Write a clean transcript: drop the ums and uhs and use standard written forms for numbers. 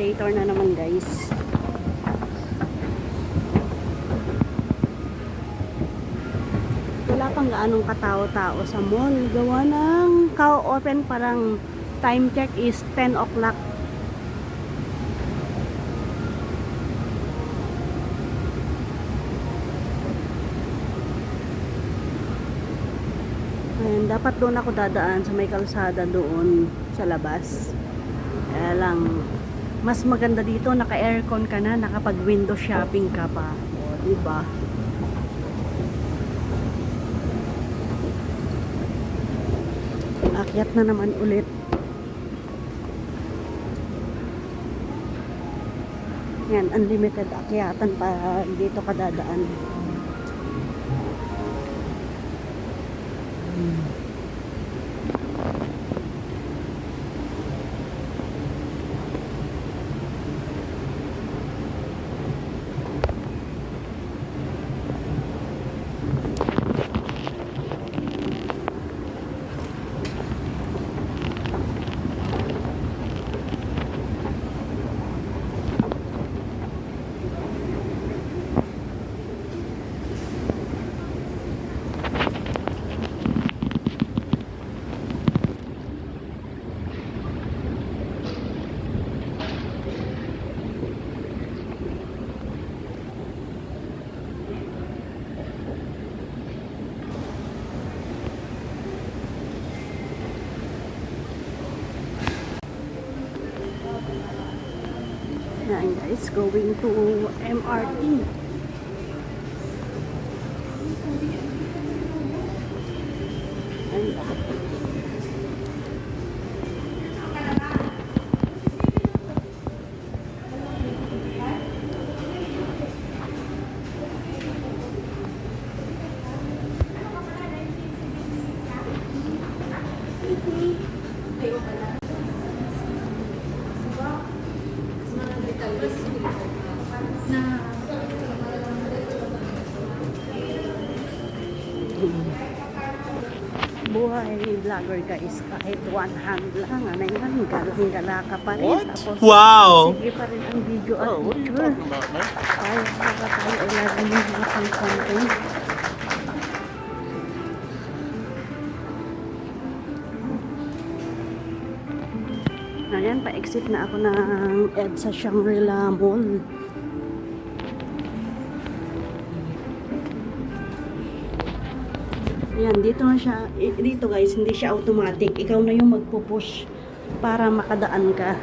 escalator na naman guys. Wala pang gaanong katao-tao sa mall. Gawa ng ka-open, parang time check is 10 o'clock. Ayan, dapat doon ako dadaan sa may kalsada doon sa labas. Kaya lang, mas maganda dito, naka-aircon ka na, nakapag-window shopping ka pa. O, diba? Akyat na naman ulit. Yan, unlimited akyatan pa dito kadadaan. Yan guys, going to MRT. Buhay vlogger guys, kahit one hand lang, ano yan, galang-gala ka pa rin. What? Tapos, Wow! sige pa rin ang video at Oh, what are you picture. talking about, man? Ay, baka tayo ay lagi yung mga pang content. Ayan, pa-exit na ako ng EDSA Shangri-La Mall. Ayan, dito na siya. Dito guys, hindi siya automatic. Ikaw na yung magpupush para makadaan ka.